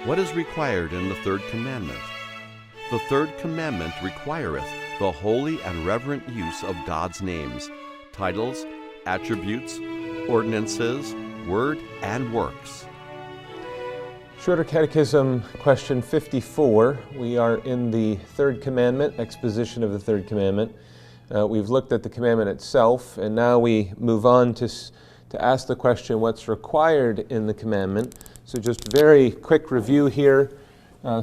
What is required in the third commandment? The third commandment requireth the holy and reverent use of God's names, titles, attributes, ordinances, word, and works. Shorter Catechism, question 54. We are in the third commandment, exposition of the third commandment. We've looked at the commandment itself, and now we move on to ask the question, what's required in the commandment? So just very quick review here.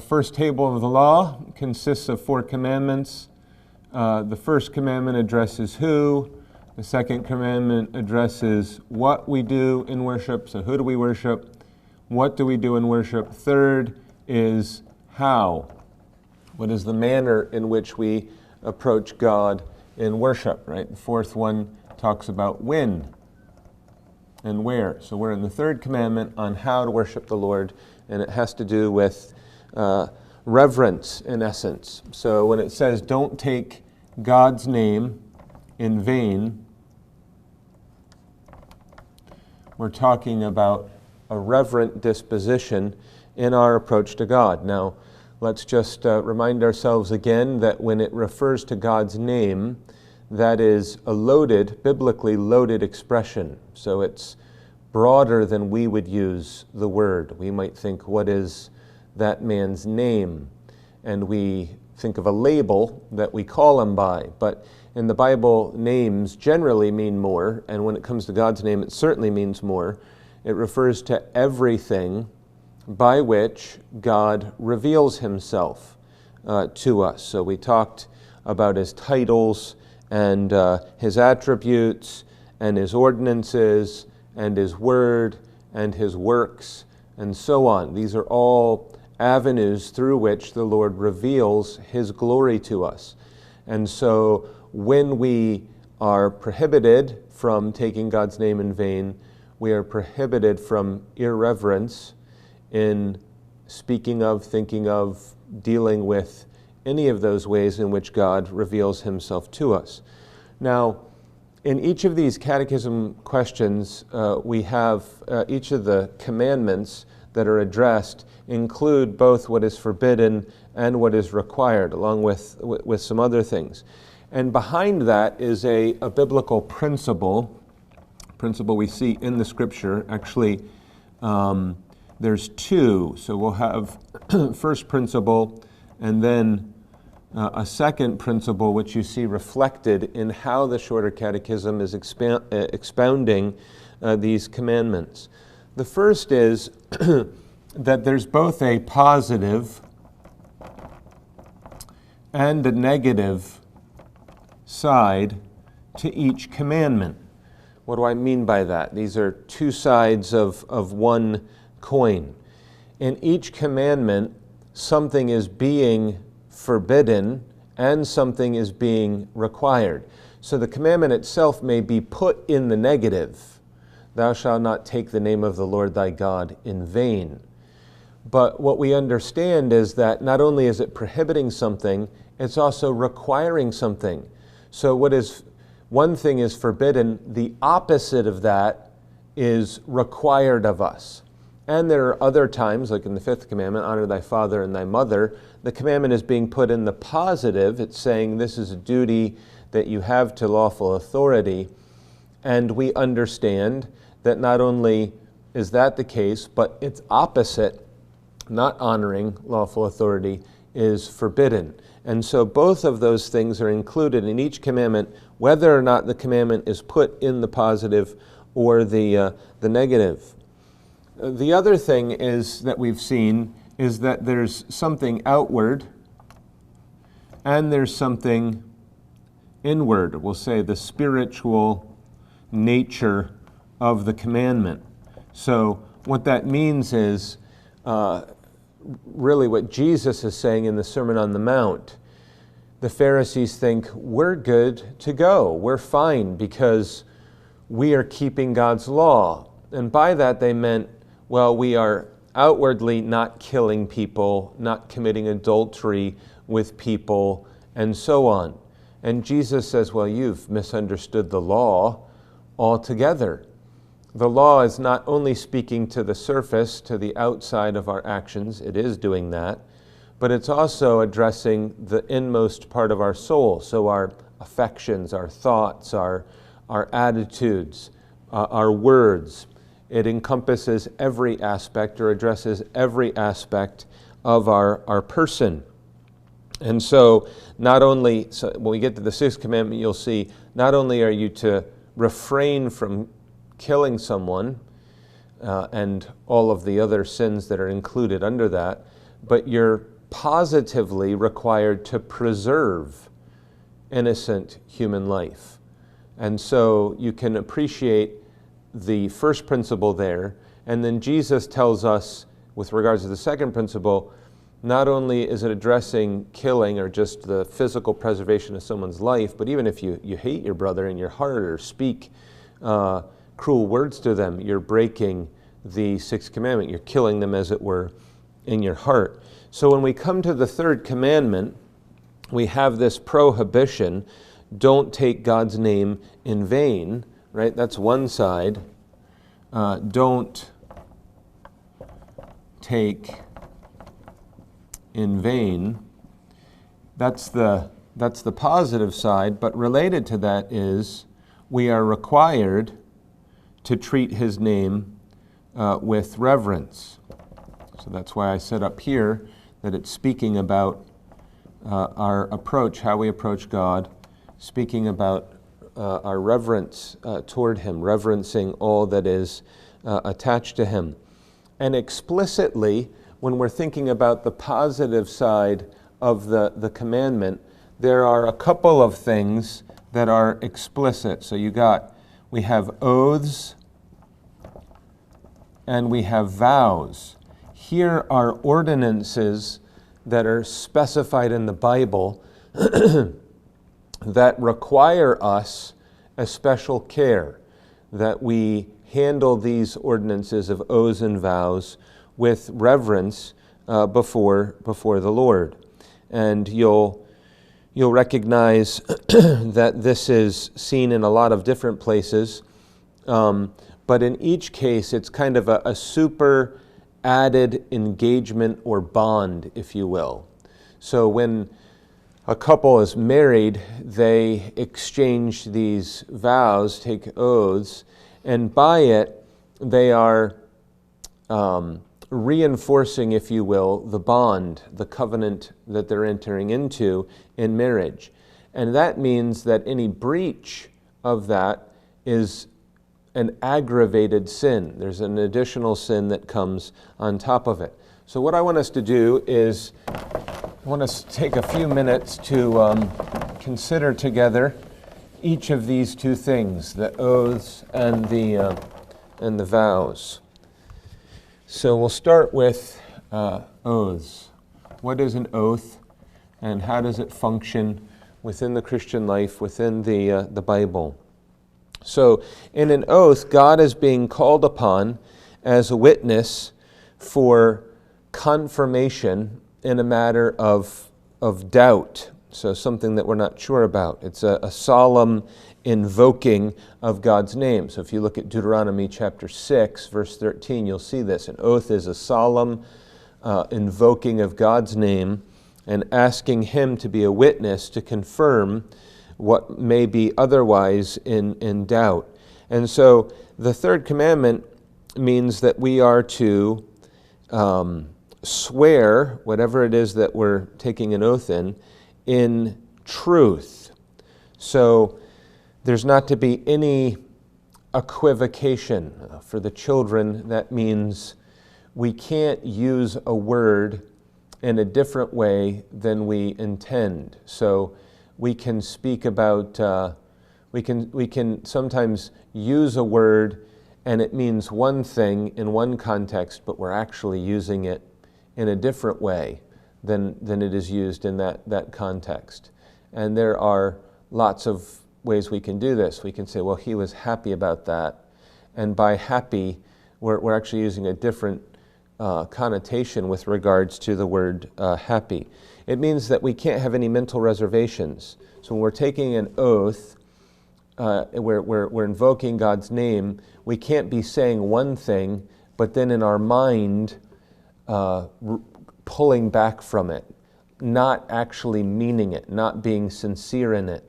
First table of the law consists of 4 commandments. The first commandment addresses who. The second commandment addresses what we do in worship. So who do we worship? What do we do in worship? Third is how. What is the manner in which we approach God in worship, right? The fourth one talks about when and where. So we're in the third commandment on how to worship the Lord, and it has to do with reverence in essence. So when it says don't take God's name in vain, we're talking about a reverent disposition in our approach to God. Now, let's just remind ourselves again that when it refers to God's name, that is a loaded, biblically loaded expression. So it's broader than we would use the word. We might think, what is that man's name? And we think of a label that we call him by. But in the Bible, names generally mean more, and when it comes to God's name, it certainly means more. It refers to everything by which God reveals himself to us. So we talked about his titles and his attributes and his ordinances and his word and his works and so on. These are all avenues through which the Lord reveals his glory to us. And so when we are prohibited from taking God's name in vain, we are prohibited from irreverence in speaking of, thinking of, dealing with any of those ways in which God reveals himself to us. Now, in each of these catechism questions, we have each of the commandments that are addressed include both what is forbidden and what is required, along with some other things. And behind that is a biblical principle we see in the Scripture. Actually, there's 2. So we'll have first principle and then a second principle, which you see reflected in how the Shorter Catechism is expounding these commandments. The first is that there's both a positive and a negative side to each commandment. What do I mean by that? These are 2 sides of one coin. In each commandment, something is being forbidden and something is being required. So the commandment itself may be put in the negative. Thou shalt not take the name of the Lord thy God in vain. But what we understand is that not only is it prohibiting something, it's also requiring something. So one thing is forbidden, the opposite of that is required of us. And there are other times, like in the 5th commandment, honor thy father and thy mother, the commandment is being put in the positive. It's saying this is a duty that you have to lawful authority. And we understand that not only is that the case, but its opposite, not honoring lawful authority, is forbidden. And so both of those things are included in each commandment, whether or not the commandment is put in the positive or the negative. The other thing is that we've seen is that there's something outward and there's something inward. We'll say the spiritual nature of the commandment. So what that means is really what Jesus is saying in the Sermon on the Mount. The Pharisees think, we're good to go. We're fine because we are keeping God's law. And by that they meant, well, we are outwardly not killing people, not committing adultery with people, and so on. And Jesus says, well, you've misunderstood the law altogether. the law is not only speaking to the surface, to the outside of our actions, it is doing that, but it's also addressing the inmost part of our soul, so our affections, our thoughts, our attitudes, our words. It encompasses every aspect or addresses every aspect of our person. And so when we get to the sixth commandment, you'll see not only are you to refrain from killing someone and all of the other sins that are included under that, but you're positively required to preserve innocent human life. And so you can appreciate the first principle there, and then Jesus tells us, with regards to the second principle, not only is it addressing killing or just the physical preservation of someone's life, but even if you hate your brother in your heart or speak cruel words to them, you're breaking the sixth commandment. You're killing them, as it were, in your heart. So when we come to the third commandment, we have this prohibition: don't take God's name in vain, right? That's one side. Don't take in vain. That's the positive side, but related to that is we are required to treat his name with reverence. So that's why I said up here that it's speaking about our approach, how we approach God, speaking about our reverence toward him, reverencing all that is attached to him. And explicitly, when we're thinking about the positive side of the commandment, there are a couple of things that are explicit. So we have oaths and we have vows. Here are ordinances that are specified in the Bible that require us a special care, that we handle these ordinances of oaths and vows with reverence before the Lord. And you'll recognize that this is seen in a lot of different places, but in each case it's kind of a super added engagement or bond, if you will. So when a couple is married, they exchange these vows, take oaths, and by it they are reinforcing, if you will, the bond, the covenant that they're entering into in marriage. And that means that any breach of that is an aggravated sin. There's an additional sin that comes on top of it. So what I want us to do is, I want us to take a few minutes to consider together each of these two things, the oaths and the vows. So we'll start with oaths. What is an oath, and how does it function within the Christian life, within the Bible? So in an oath, God is being called upon as a witness for confirmation in a matter of doubt, so something that we're not sure about. It's a solemn invoking of God's name. So if you look at Deuteronomy chapter 6, verse 13, you'll see this. An oath is a solemn invoking of God's name and asking him to be a witness to confirm what may be otherwise in doubt. And so the third commandment means that we are to swear, whatever it is that we're taking an oath in truth. So there's not to be any equivocation. For the children, that means we can't use a word in a different way than we intend. So we can speak about, we can sometimes use a word and it means one thing in one context, but we're actually using it in a different way than it is used in that context. And there are lots of ways we can do this. We can say, well, he was happy about that. And by happy, we're actually using a different connotation with regards to the word happy. It means that we can't have any mental reservations. So when we're taking an oath, we're invoking God's name, we can't be saying one thing, but then in our mind pulling back from it, not actually meaning it, not being sincere in it,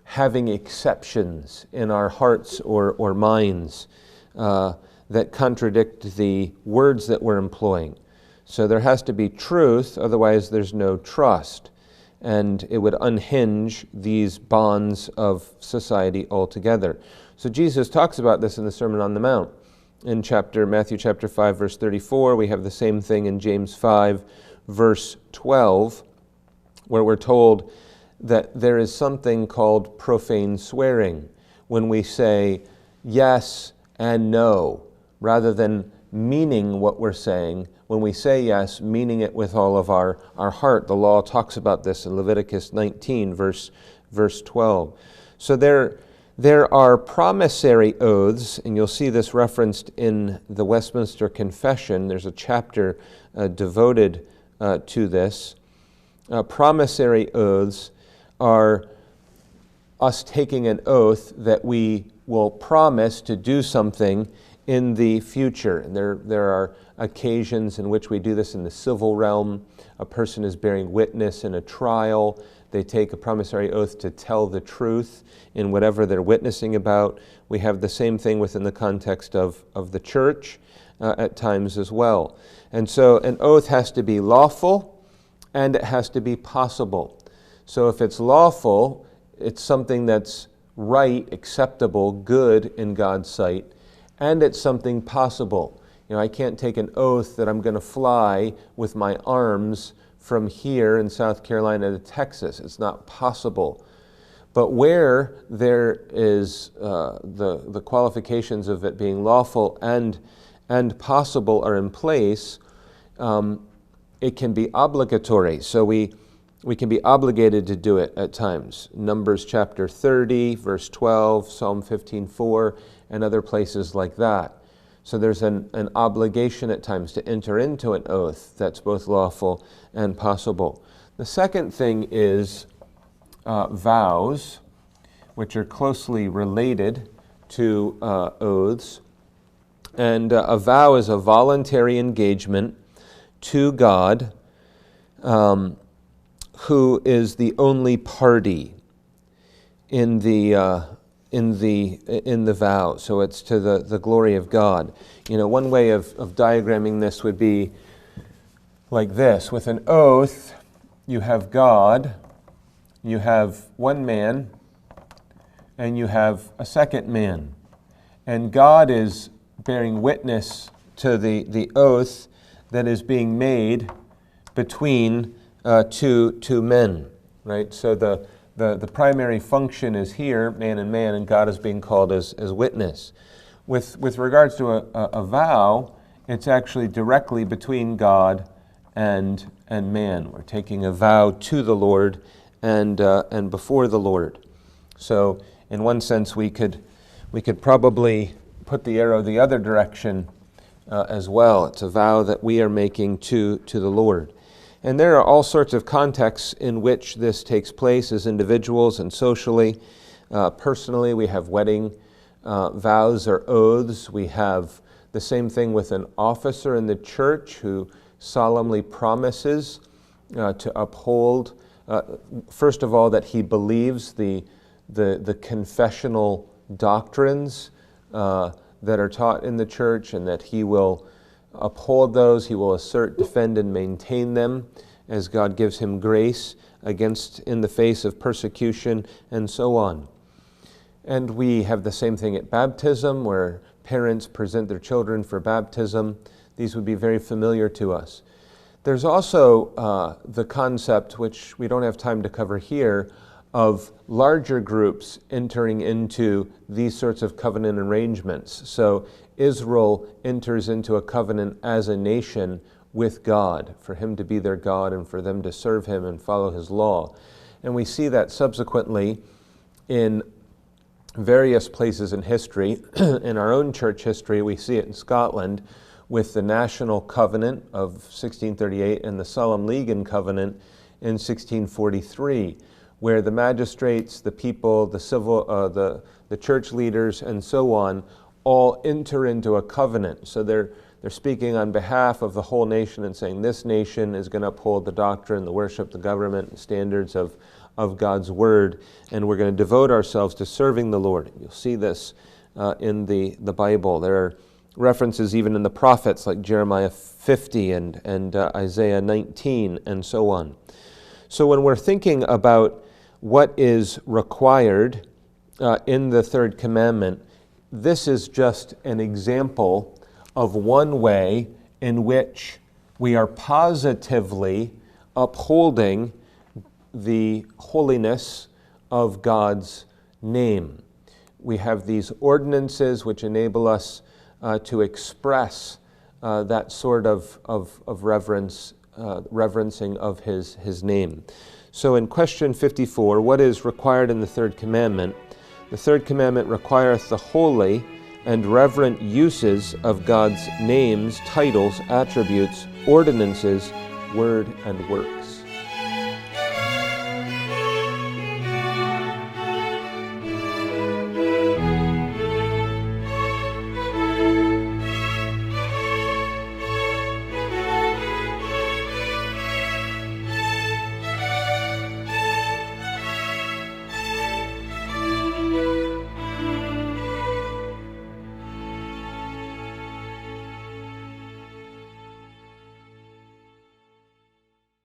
having exceptions in our hearts or minds that contradict the words that we're employing. So there has to be truth, otherwise there's no trust. And it would unhinge these bonds of society altogether. So Jesus talks about this in the Sermon on the Mount. In Matthew chapter 5, verse 34, we have the same thing in James 5, verse 12, where we're told that there is something called profane swearing, when we say yes and no, rather than meaning what we're saying. When we say yes, meaning it with all of our heart. The law talks about this in Leviticus 19, verse 12. So there are promissory oaths, and you'll see this referenced in the Westminster Confession. There's a chapter devoted to this. Promissory oaths are us taking an oath that we will promise to do something in the future. And there are occasions in which we do this in the civil realm. A person is bearing witness in a trial. They take a promissory oath to tell the truth in whatever they're witnessing about. We have the same thing within the context of the church at times as well. And so an oath has to be lawful and it has to be possible. So if it's lawful, it's something that's right, acceptable, good in God's sight, and it's something possible. I can't take an oath that I'm going to fly with my arms from here in South Carolina to Texas. It's not possible. But where there is the qualifications of it being lawful and possible are in place, it can be obligatory. So we can be obligated to do it at times. Numbers chapter 30, verse 12, Psalm 15:4, and other places like that. So there's an obligation at times to enter into an oath that's both lawful and possible. The second thing is vows, which are closely related to oaths. And a vow is a voluntary engagement to God, who is the only party in the vow. So it's to the glory of God. One way of diagramming this would be like this. With an oath, you have God, you have one man, and you have a second man. And God is bearing witness to the oath that is being made between two men, right? So the primary function is here, man and man, and God is being called as witness. With regards to a vow, it's actually directly between God and man. We're taking a vow to the Lord and before the Lord. So in one sense, we could probably put the arrow the other direction as well. It's a vow that we are making to the Lord. And there are all sorts of contexts in which this takes place as individuals and socially. Personally, we have wedding vows or oaths. We have the same thing with an officer in the church who solemnly promises to uphold, first of all, that he believes the confessional doctrines that are taught in the church, and that he will uphold those, he will assert, defend, and maintain them as God gives him grace in the face of persecution, and so on. And we have the same thing at baptism, where parents present their children for baptism. These would be very familiar to us. There's also the concept, which we don't have time to cover here, of larger groups entering into these sorts of covenant arrangements. So Israel enters into a covenant as a nation with God, for him to be their God and for them to serve him and follow his law. And we see that subsequently in various places in history. In our own church history, we see it in Scotland with the National Covenant of 1638 and the Solemn League and Covenant in 1643, where the magistrates, the people, the church leaders, and so on, all enter into a covenant. So they're speaking on behalf of the whole nation and saying this nation is going to uphold the doctrine, the worship, the government, and standards of God's word, and we're going to devote ourselves to serving the Lord. You'll see this in the Bible. There are references even in the prophets like Jeremiah 50 and Isaiah 19 and so on. So when we're thinking about what is required in the third commandment, this is just an example of one way in which we are positively upholding the holiness of God's name. We have these ordinances which enable us to express that sort of reverence, reverencing of His name. So in question 54, what is required in the third commandment? The third commandment requireth the holy and reverent uses of God's names, titles, attributes, ordinances, word, and works.